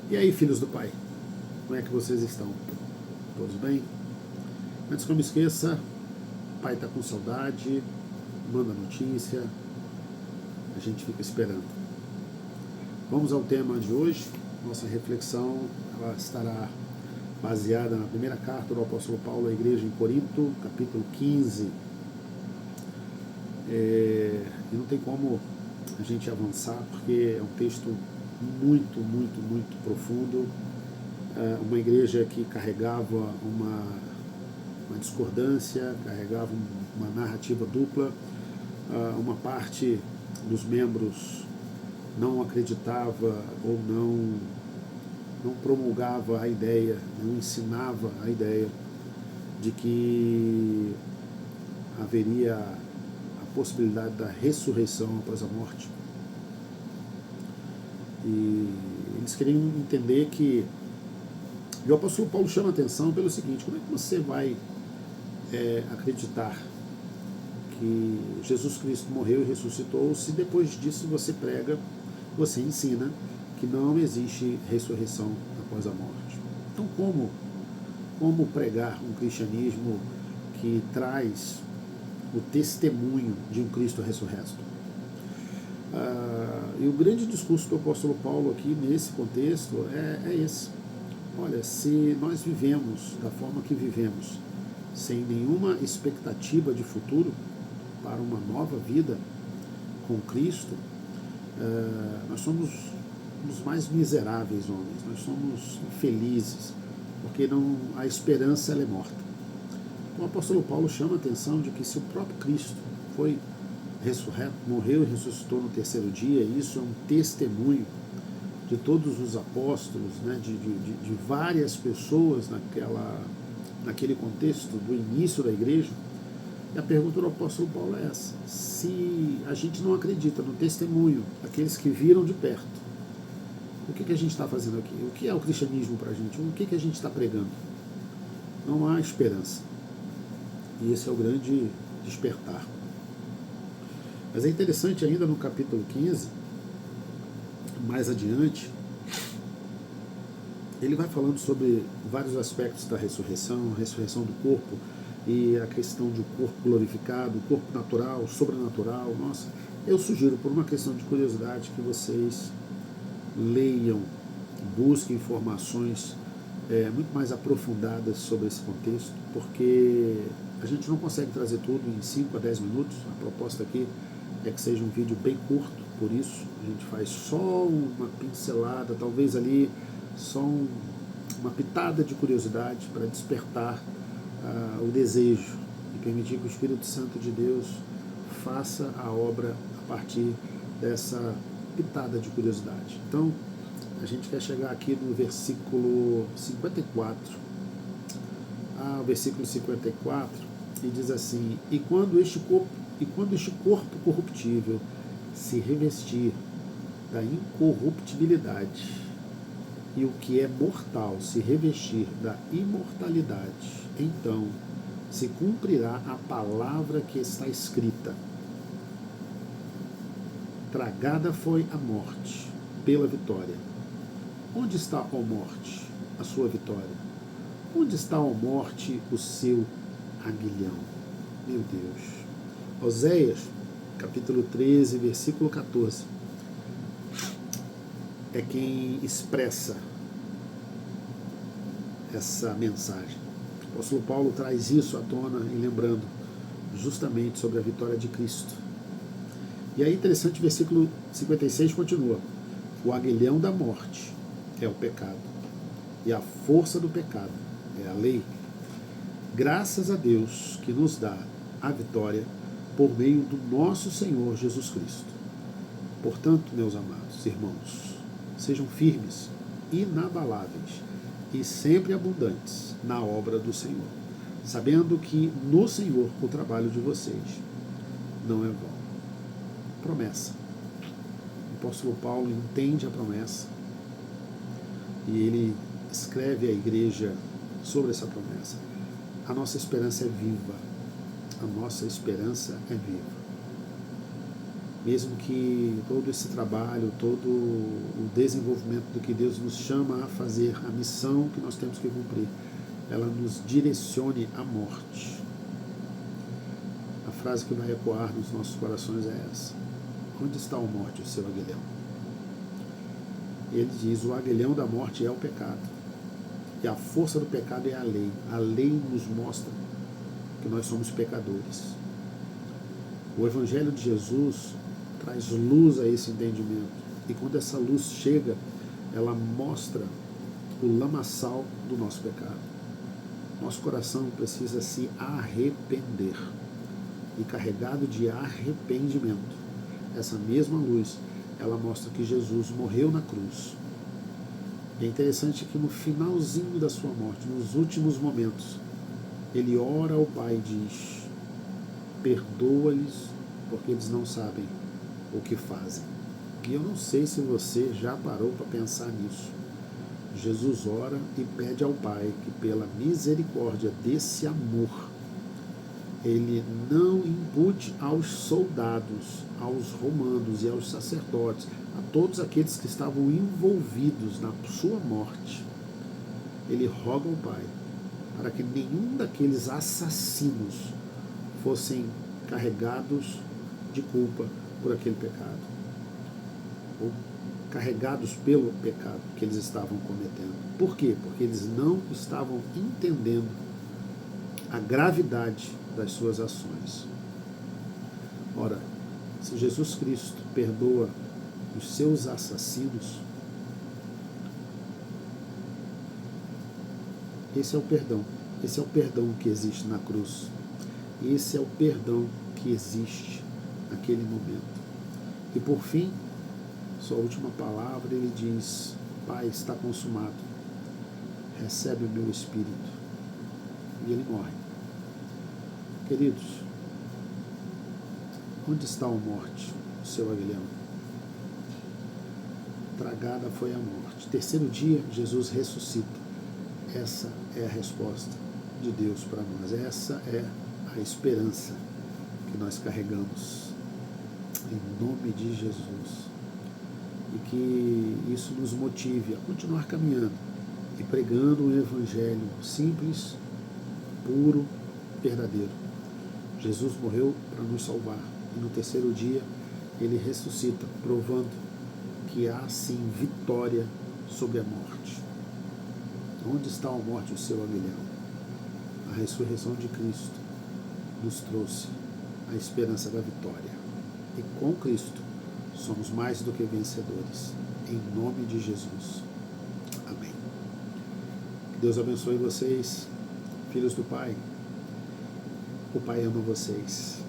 E aí, filhos do Pai, como é que vocês estão? Todos bem? Antes que eu me esqueça, o Pai está com saudade, manda notícia, a gente fica esperando. Vamos ao tema de hoje. Nossa reflexão ela estará baseada na primeira carta do apóstolo Paulo à igreja em Corinto, capítulo 15. E não tem como a gente avançar, porque é um texto muito profundo. Uma igreja que carregava uma discordância, carregava uma narrativa dupla. Uma parte dos membros não acreditava ou não promulgava a ideia, não ensinava a ideia de que haveria a possibilidade da ressurreição após a morte. E eles queriam entender que... E o apóstolo Paulo chama a atenção pelo seguinte: como é que você vai acreditar que Jesus Cristo morreu e ressuscitou se depois disso você prega, você ensina que não existe ressurreição após a morte? Então como pregar um cristianismo que traz o testemunho de um Cristo ressurreto? E o grande discurso do apóstolo Paulo aqui nesse contexto é esse. Olha, se nós vivemos da forma que vivemos, sem nenhuma expectativa de futuro para uma nova vida com Cristo, nós somos os mais miseráveis homens, nós somos infelizes, porque a esperança ela é morta. O apóstolo Paulo chama a atenção de que se o próprio Cristo foi ressurreto, morreu e ressuscitou no terceiro dia, isso é um testemunho de todos os apóstolos, né, de várias pessoas naquele contexto do início da igreja. E a pergunta do apóstolo Paulo é essa: se a gente não acredita no testemunho daqueles que viram de perto, o que a gente está fazendo aqui? O que é o cristianismo para a gente? O que a gente está pregando? Não há esperança. E esse é o grande despertar. Mas é interessante ainda no capítulo 15, mais adiante, ele vai falando sobre vários aspectos da ressurreição, a ressurreição do corpo e a questão de um corpo glorificado, o corpo natural, sobrenatural. Nossa, eu sugiro, por uma questão de curiosidade, que vocês leiam, busquem informações muito mais aprofundadas sobre esse contexto, porque a gente não consegue trazer tudo em 5 a 10 minutos. A proposta aqui é que seja um vídeo bem curto, por isso a gente faz só uma pincelada, talvez ali só uma pitada de curiosidade para despertar o desejo e permitir que o Espírito Santo de Deus faça a obra a partir dessa pitada de curiosidade. Então, a gente quer chegar aqui no versículo 54. O versículo 54, e diz assim: E quando este corpo corruptível se revestir da incorruptibilidade, e o que é mortal se revestir da imortalidade, então se cumprirá a palavra que está escrita: tragada foi a morte pela vitória. Onde está, ó morte, a sua vitória? Onde está, ó morte, o seu aguilhão? Meu Deus. Oséias, capítulo 13, versículo 14, é quem expressa essa mensagem. O apóstolo Paulo traz isso à tona e lembrando justamente sobre a vitória de Cristo. E aí, interessante, o versículo 56 continua: o aguilhão da morte é o pecado, e a força do pecado é a lei. Graças a Deus que nos dá a vitória por meio do nosso Senhor Jesus Cristo. Portanto, meus amados irmãos, sejam firmes, inabaláveis e sempre abundantes na obra do Senhor, sabendo que no Senhor o trabalho de vocês não é vão. Promessa. O apóstolo Paulo entende a promessa e ele escreve à igreja sobre essa promessa. A nossa esperança é viva. A nossa esperança é viva. mesmo que todo esse trabalho, todo o desenvolvimento do que Deus nos chama a fazer, a missão que nós temos que cumprir, ela nos direcione à morte. A frase que vai ecoar nos nossos corações é essa: onde está a morte, o seu aguilhão? Ele diz: o aguilhão da morte é o pecado, e a força do pecado é a lei. A lei nos mostra que nós somos pecadores. O Evangelho de Jesus traz luz a esse entendimento, e quando essa luz chega, ela mostra o lamaçal do nosso pecado. Nosso coração precisa se arrepender, e carregado de arrependimento, essa mesma luz, ela mostra que Jesus morreu na cruz. E é interessante que no finalzinho da sua morte, nos últimos momentos, ele ora ao Pai e diz: perdoa-lhes, porque eles não sabem o que fazem. E eu não sei se você já parou para pensar nisso. Jesus ora e pede ao Pai que, pela misericórdia desse amor, ele não impute aos soldados, aos romanos e aos sacerdotes, a todos aqueles que estavam envolvidos na sua morte. Ele roga ao Pai para que nenhum daqueles assassinos fossem carregados de culpa por aquele pecado, ou carregados pelo pecado que eles estavam cometendo. Por quê? Porque eles não estavam entendendo a gravidade das suas ações. Ora, se Jesus Cristo perdoa os seus assassinos, esse é o perdão. Esse é o perdão que existe na cruz. Esse é o perdão que existe naquele momento. E por fim, sua última palavra, ele diz: Pai, está consumado. Recebe o meu espírito. E ele morre. Queridos, onde está a morte, o seu aguilhão? Tragada foi a morte. Terceiro dia, Jesus ressuscita. Essa é a resposta de Deus para nós. Essa é a esperança que nós carregamos. Em nome de Jesus. E que isso nos motive a continuar caminhando e pregando um evangelho simples, puro, verdadeiro. Jesus morreu para nos salvar, e no terceiro dia ele ressuscita, provando que há sim vitória sobre a morte. Onde está a morte, o seu aguilhão? A ressurreição de Cristo nos trouxe a esperança da vitória, e com Cristo somos mais do que vencedores, em nome de Jesus. Amém. Que Deus abençoe vocês, filhos do Pai. O Pai ama vocês.